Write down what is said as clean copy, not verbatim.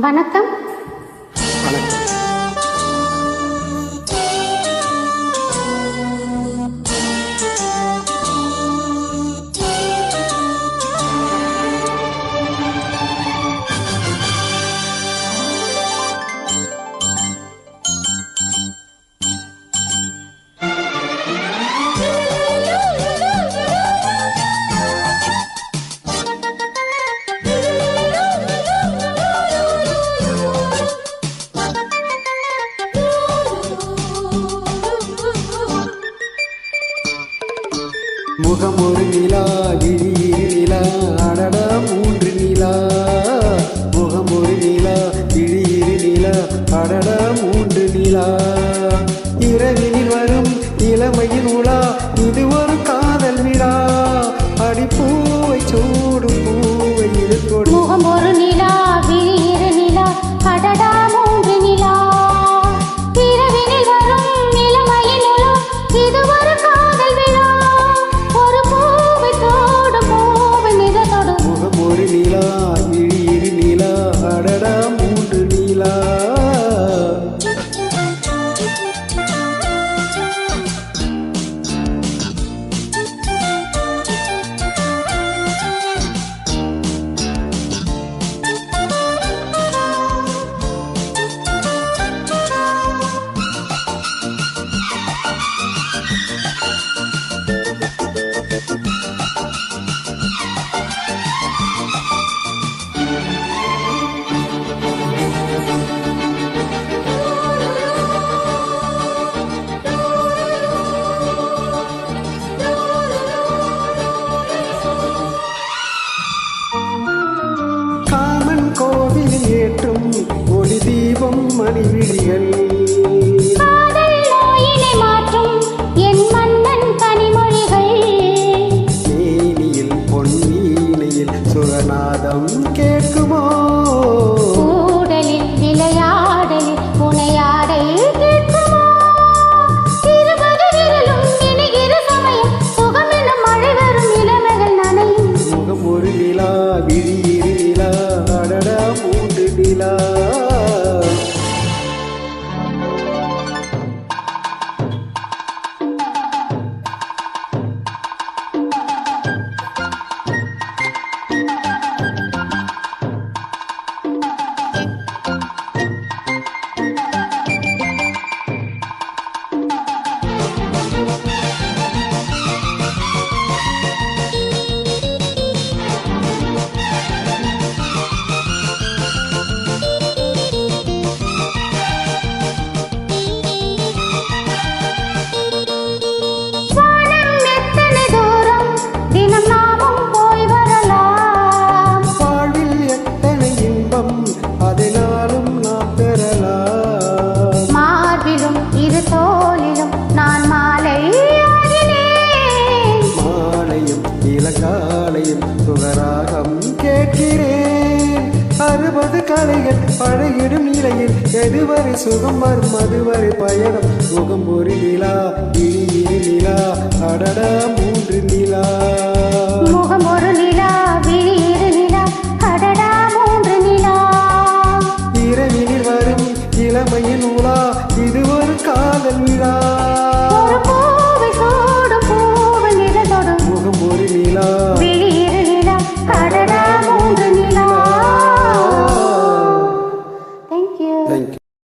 வணக்கம். வணக்கம். முகம் ஒரு நிலா, விழி இரு நிலா, அடடா மூன்று நிலா. முகம் ஒரு நிலா, விழி இரு நிலா, அடடா மூன்று நிலா. இரவினில் வரும் இளமையின் உலா, இது ஒரு காதல் விழா. அடிப்பூவை சூடும் பூவை இழுத்தோடு. முகம் ஒரு நிலா, விழி இரு நிலா, அடடா மூன்று நிலா. இரவினில் வரும் இளமையின் உலா, இது ஒரு காதல் விழா. ஒரு பூவை தோடும் பூவை மிதத்தோடு. முகம் ஒரு நிலா, விழி இரு நிலா, அடடா மூன்று நிலா. கோவிலில் ஏற்றும் ஒளி தீபம் மணிவிழிகள். காதல் நோயினை மாற்றும் என் மன்னன் கனிமொழிகள். மேனியில் பொன்னீனையில் சுரநாதம் கேட்குமோ? கூடலில் விளையாடலில் புனையாடை கேட்குமோ? இருபது விரலும் இணைகிற சமயம் சுகம் எனும் மழை வரும் இளமைகள் நனையும். முகம் ஒரு நிலா, விழி இரு நிலா, அடடா மூன்று நிலா. வானம் எத்தனை தூரம் தினம் நாமும் போய் வரலாம். வாழ்வில் எத்தனை இன்பம் அதனாலும் நாம் பெறலாம். மார்பிலும் இரு தோளிலும் நான் மாலை ஆடினேன். மாலையும் இளங்காலையும் சுகராகம் கேட்கிறேன். 60 கலைகள் பழகிடும் நிலையில் எதுவரை சுகம் வரும் அதுவரை பயணம். முகம் ஒரு நிலா, விழி இரு நிலா, அடடா மூன்று நிலா. முகம் ஒரு நிலா, விழி